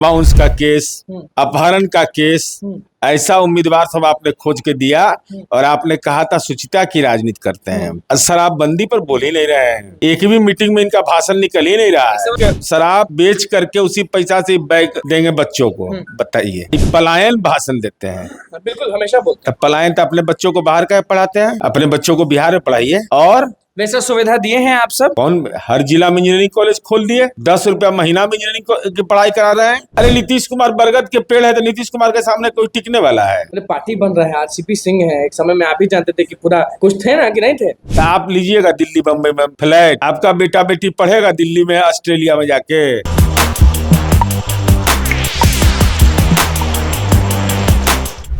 Bounce का case, अपहरण का केस, ऐसा उम्मीदवार सब आपने खोज के दिया और आपने कहा था सुचिता की राजनीति करते हैं। शराबबंदी पर बोल ही नहीं रहे हैं, एक भी मीटिंग में इनका भाषण निकल ही नहीं रहा है। शराब बेच करके उसी पैसा से बैग देंगे बच्चों को, बताइए। पलायन भाषण देते हैं, बिल्कुल हमेशा बोलते हैं। पलायन तो अपने बच्चों को बाहर का पढ़ाते हैं, अपने बच्चों को बिहार में पढ़ाइए। और वैसे सुविधा दिए हैं आप सब। कौन हर जिला में इंजीनियरिंग कॉलेज खोल दिए, 10 रुपया महीना में इंजीनियरिंग की पढ़ाई करा रहे हैं। अरे नीतीश कुमार बरगद के पेड़ है तो नीतीश कुमार के सामने कोई टिकने वाला है? अरे पार्टी बन रहा है, आरसीपी सिंह है। एक समय में आप ही जानते थे कि पूरा कुछ थे ना कि नहीं थे। तो आप लीजिएगा दिल्ली बम्बई में फ्लैट, आपका बेटा बेटी पढ़ेगा दिल्ली में ऑस्ट्रेलिया में जाके।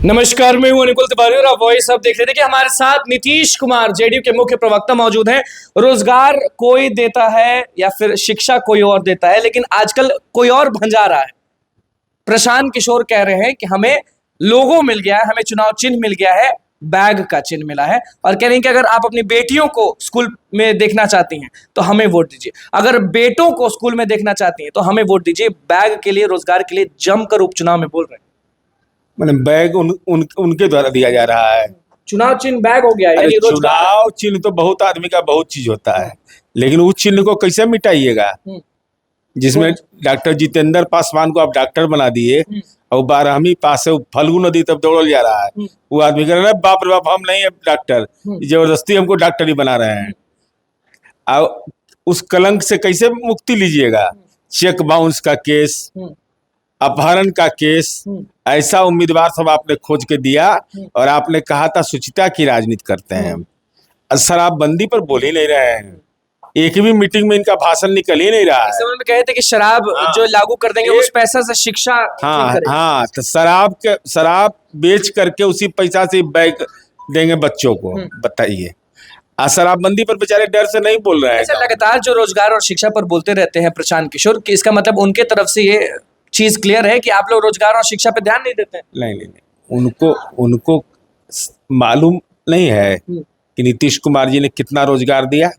नमस्कार, मैं हूं अनुकुल तिवारी और आप वॉइस अब देख रहे थे कि हमारे साथ नीतीश कुमार जेडीयू के मुख्य प्रवक्ता मौजूद हैं। रोजगार कोई देता है या फिर शिक्षा कोई और देता है, लेकिन आजकल कोई और भंजा रहा है। प्रशांत किशोर कह रहे हैं कि हमें लोगो मिल गया है, हमें चुनाव चिन्ह मिल गया है, बैग का चिन्ह मिला है, और कह रहे हैं कि अगर आप अपनी बेटियों को स्कूल में देखना चाहती हैं तो हमें वोट दीजिए, अगर बेटों को स्कूल में देखना चाहती हैं तो हमें वोट दीजिए। बैग के लिए, रोजगार के लिए जमकर उपचुनाव में बोल रहे हैं। मैंने बैग उनके द्वारा दिया जा रहा है। चुनाव चिन्ह बैग हो गया, यानी चुनाव चिन्ह तो बहुत आदमी का बहुत चीज होता है, लेकिन उस चिन्ह को कैसे मिटाइएगा? जिसमें डॉक्टर जितेंद्र पासवान को आप डॉक्टर बना दिए और 12वीं पास है, फल्गु नदी तब दौड़ल जा रहा है। वो आदमी कह रहा है बाप रे बाप हम नहीं है डॉक्टर, जबरदस्ती हमको डॉक्टर ही बना रहे हैं। और उस कलंक से कैसे मुक्ति लीजिएगा? चेक बाउंस का केस, अपहरण का केस, ऐसा उम्मीदवार सब आपने खोज के दिया और आपने कहा था सुचिता की राजनीति करते हैं। शराबबंदी पर बोल ही नहीं रहे हैं, एक भी मीटिंग में इनका भाषण निकल ही नहीं रहा है। समय में कहे थे कि शराब जो लागू कर देंगे उस पैसा से शिक्षा हाँ, तो शराब बेच करके उसी पैसा से बैग देंगे बच्चों को, बताइए। शराबबंदी पर बेचारे डर से नहीं बोल रहे हैं। लगातार जो रोजगार और शिक्षा पर बोलते रहते हैं प्रशांत किशोर, कि इसका मतलब उनके तरफ से ये चीज क्लियर है कि आप लोग रोजगार और शिक्षा पे ध्यान नहीं देते हैं। नहीं, उनको मालूम नहीं है कि नीतीश कुमार जी ने कितना रोजगार दिया।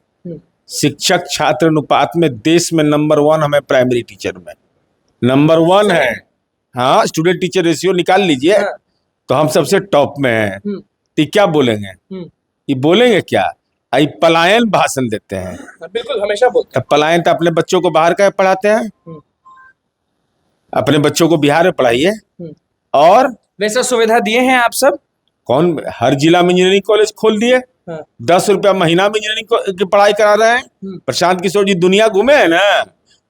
शिक्षक छात्र अनुपात में देश में नंबर 1 हमें, प्राइमरी टीचर में नंबर 1 है। हाँ, स्टूडेंट टीचर रेशियो निकाल लीजिए तो हम सबसे टॉप में हैं। तो क्या बोलेंगे? ये बोलेंगे क्या? आई पलायन भाषण देते हैं। बिल्कुल हमेशा बोलते हैं। पलायन तो अपने बच्चों को बाहर का पढ़ाते हैं, अपने बच्चों को बिहार में पढ़ाइए। और वैसे सुविधा दिए हैं आप सब। कौन हर जिला में इंजीनियरिंग कॉलेज खोल दिए, 10 रुपया महीना में इंजीनियरिंग की पढ़ाई करा रहे हैं। प्रशांत किशोर जी दुनिया घूमे हैं ना,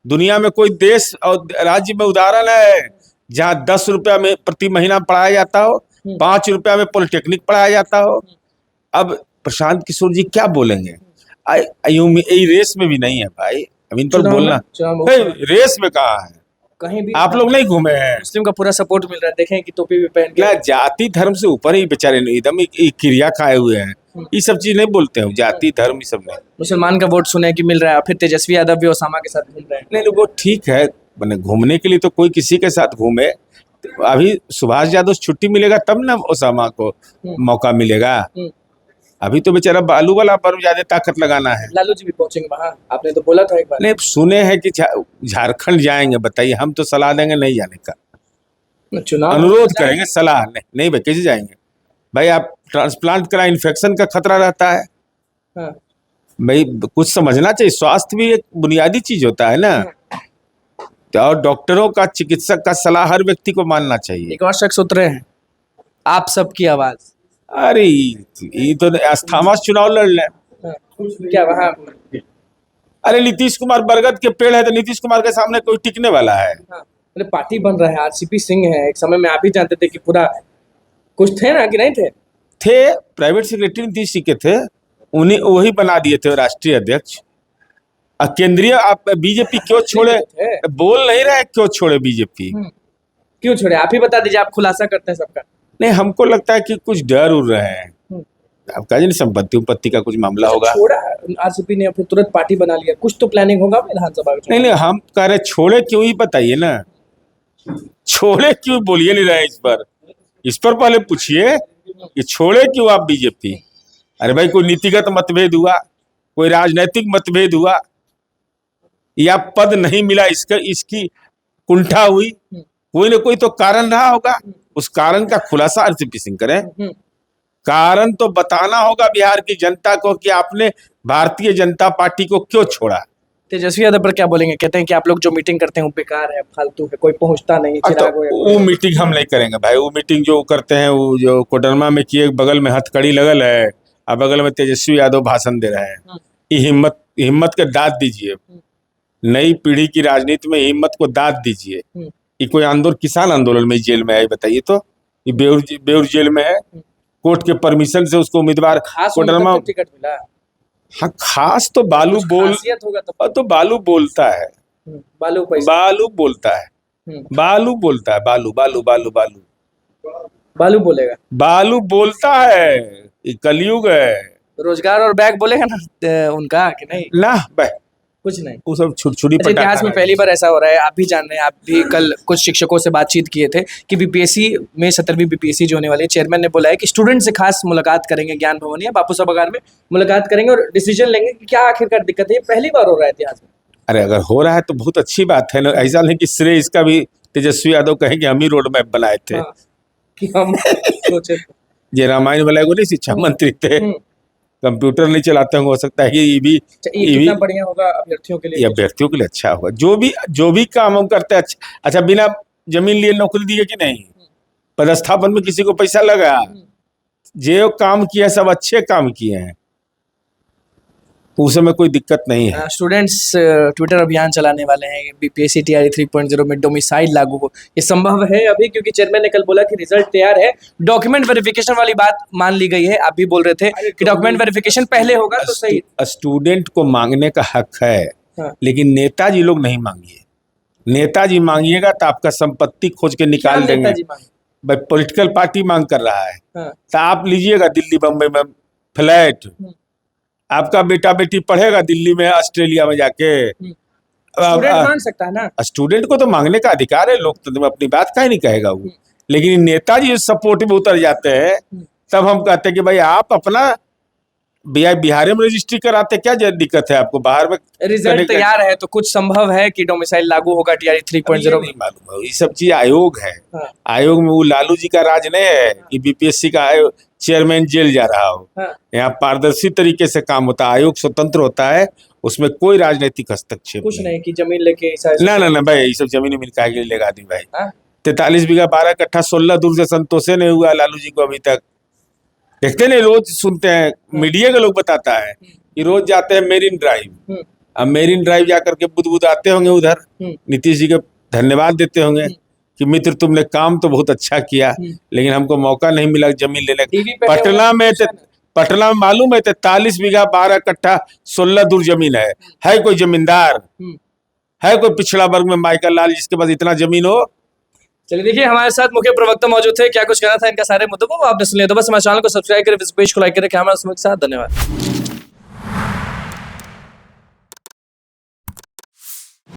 दुनिया में कोई देश और राज्य में उदाहरण है जहाँ 10 रुपया में प्रति महीना पढ़ाया जाता हो, 5 रुपया में पॉलिटेक्निक पढ़ाया जाता हो। अब प्रशांत किशोर जी क्या बोलेंगे? रेस में भी नहीं है भाई, अब इन पर बोलना। रेस में कहाँ है? कहीं भी आप लोग नहीं घूमे हैं। मुस्लिम का पूरा सपोर्ट मिल रहा है, देखें कि टोपी भी पहन के। जाति धर्म से ऊपर ही बेचारे एकदम क्रिया खाए हुए हैं। ये सब चीज नहीं बोलते हैं, जाति धर्म ये सब नहीं। मुसलमान का वोट सुने कि मिल रहा है, फिर तेजस्वी यादव भी ओसामा के साथ घूम रहे हैं। नहीं, वो ठीक है, मैंने घूमने के लिए तो कोई किसी के साथ घूमे। अभी सुभाष यादव छुट्टी मिलेगा तब ना ओसामा को मौका मिलेगा। अभी तो बेचारा बालू वाला पर ज्यादा ताकत लगाना है। लालू जी भी पहुंचेंगे वहां, आपने तो बोला था एक बार। नहीं, सुने हैं कि झारखंड जाएंगे, बताइए। हम तो सलाह देंगे नहीं जाने का, चुनाव अनुरोध करेंगे, सलाह नहीं भाई कैसे जाएंगे भाई? आप ट्रांसप्लांट करा, इन्फेक्शन का खतरा रहता है। भाई कुछ समझना चाहिए, स्वास्थ्य भी एक बुनियादी चीज होता है ना। और डॉक्टरों का, चिकित्सक का सलाह हर व्यक्ति को मानना चाहिए। एक और शख्स उतरे हैं, आप सबकी आवाज। अरे ये तो अस्थामा चुनाव लड़ ले क्या वहाँ? अरे नीतीश कुमार बरगद के पेड़ है तो नीतीश कुमार के सामने कोई टिकने वाला है? अरे पार्टी बन रहा है, आरसीपी सिंह है। एक समय में आप ही जानते थे कि पूरा कुछ थे ना कि नहीं थे। प्राइवेट सेक्रेटरी नीतीश जी के थे, उन्हें वही बना दिए थे राष्ट्रीय अध्यक्ष। केंद्रीय आप बीजेपी क्यों छोड़े? बोल नहीं रहे क्यों छोड़े बीजेपी? क्यों छोड़े आप ही बता दीजिए, आप खुलासा करते हैं सबका। नहीं, हमको लगता है कि कुछ डर उड़ रहे हैं। आपका जी संपत्ति का कुछ मामला होगा। छोड़ा आरसीपी ने, फिर तुरंत पार्टी बना लिया, कुछ तो प्लानिंग होगा विधानसभा का। नहीं, हम कह रहे छोड़े क्यों, ही बताइए ना। छोड़े क्यों बोलिए नहीं रहे इस पर पहले पूछिए कि छोड़े क्यों आप बीजेपी? अरे भाई, कोई नीतिगत मतभेद हुआ, कोई राजनीतिक मतभेद हुआ, या पद नहीं मिला इसकी कुंठा हुई? कोई ना कोई तो कारण रहा होगा, उस कारण का खुलासा आरसीपी सिंह करें। कारण तो बताना होगा बिहार की जनता को कि आपने भारतीय जनता पार्टी को क्यों छोड़ा। तेजस्वी यादव पर क्या बोलेंगे? कहते हैं कि आप लोग जो मीटिंग करते हैं वो बेकार है, फालतू है, कोई पहुंचता नहीं, तो चिराग हो या वो मीटिंग हम नहीं करेंगे भाई। वो मीटिंग जो करते हैं, वो जो कोडरमा में किए, बगल में हथकड़ी लगल है और बगल में तेजस्वी यादव भाषण दे रहे हैं। ये हिम्मत के दाद दीजिए। नई पीढ़ी की राजनीति में हिम्मत को दाद दीजिए। ये कोई आंदोलन, किसान आंदोलन में जेल में है बताइए तो? ये बेउर जेल में है, कोर्ट के परमिशन से उसको उम्मीदवार खास कोडरमा। टिकट मिला। हाँ, खास तो बालू खासियत होगा तो बालू बोलता है, बालू पैसा, बालू बोलता है, बालू बोलता है, बालू बालू बालू बालू बालू बोलेगा, बालू बोलता है। ये कलयुग है। रोजगार और बैग बोलेगा ना उनका कि नहीं? ना भाई, कुछ नहीं। वो सब छुरछुरी अच्छा, इतिहास में पहली बार ऐसा हो रहा है, आप भी जान रहे हैं, आप भी कल कुछ शिक्षकों से बातचीत किए थे कि बीपीएससी में 17वीं बीपीएससी जो होने वाली है, चेयरमैन ने बोला है कि स्टूडेंट से खास मुलाकात करेंगे, ज्ञान भवन या बापू सभागार में मुलाकात करेंगे और डिसीजन लेंगे कि क्या आखिरकार दिक्कत है। ये पहली बार हो रहा है इतिहास में। अरे अगर हो रहा है तो बहुत अच्छी बात है ना। ऐसा नहीं कि श्रेय इसका भी तेजस्वी यादव कहेंगे हम ही रोड मैप बनाए थे। हाँ, कि हम सोचे ये रामायण वाला को नहीं, शिक्षा मंत्री थे, कंप्यूटर नहीं चलाते होंगे, हो सकता है कि ये भी कितना बढ़िया होगा अभ्यर्थियों के लिए। ये अभ्यर्थियों के लिए अच्छा होगा। जो भी काम हम करते हैं अच्छा, बिना जमीन लिए नौकरी दी है कि नहीं? पदस्थापन में किसी को पैसा लगा? जो काम किया सब अच्छे काम किए हैं, उसमें कोई दिक्कत नहीं है। स्टूडेंट्स ट्विटर अभियान चलाने वाले हैं बीपीएससी टीआरई 3.0 में डोमिसाइल लागू हो। ये संभव है अभी, क्योंकि चेयरमैन ने कल बोला कि रिजल्ट तैयार है, डॉक्यूमेंट वेरिफिकेशन वाली बात मान ली गई है। आप भी बोल रहे थे कि डॉक्यूमेंट वेरिफिकेशन पहले होगा तो सही। स्टूडेंट को मांगने का हक है, लेकिन नेताजी लोग नहीं मांगिए। नेताजी मांगिएगा तो आपका संपत्ति खोज के निकाल देंगे। भाई पॉलिटिकल पार्टी मांग कर रहा है तो आप लीजिएगा दिल्ली बम्बई में फ्लैट, आपका बेटा बेटी पढ़ेगा दिल्ली में ऑस्ट्रेलिया में जाके। स्टूडेंट मांग सकता है ना? स्टूडेंट को तो मांगने का अधिकार है, लोकतंत्र में अपनी बात का ही नहीं कहेगा वो। लेकिन नेताजी सपोर्ट में उतर जाते हैं, तब हम कहते हैं कि भाई आप अपना बिहार में रजिस्ट्री कराते, क्या दिक्कत है आपको? बाहर में रिजल्ट तैयार है तो कुछ संभव है कि डोमिसाइल लागू होगा टीआरई 3.0 में? नहीं मालूम है, ये सब चीज आयोग है। आयोग में वो लालू जी का राज नहीं है कि बीपीएससी का चेयरमैन जेल जा रहा हो। यहाँ पारदर्शी तरीके से काम होता है, आयोग स्वतंत्र होता है, उसमें कोई राजनीतिक हस्तक्षेप कुछ नहीं कि जमीन लेके ना भाई, ये सब जमीन काहे लेगा आदमी भाई? 43 बीघा 12 कट्ठा 16 दूर से संतोषे नहीं हुआ लालू जी को अभी तक। देखते नहीं, रोज सुनते हैं, मीडिया के लोग बताता है कि रोज जाते हैं मेरिन ड्राइव। अब मेरिन ड्राइव जाकर के बुदबुद आते होंगे उधर, नीतीश जी के धन्यवाद देते होंगे कि मित्र तुमने काम तो बहुत अच्छा किया, लेकिन हमको मौका नहीं मिला जमीन लेने का। पटना में मालूम है 43 बीघा 12 कट्ठा 16 दूर जमीन है कोई जमींदार है? कोई पिछड़ा वर्ग में माइकल लाल जिसके पास इतना जमीन हो? चलिए देखिए, हमारे साथ मुख्य प्रवक्ता मौजूद थे, क्या कुछ कहना था इनका सारे मुद्दों को आपने सुन लिया। तो बस हमारे चैनल को सब्सक्राइब करें, इस पेज को लाइक करें। कैमरा के साथ धन्यवाद।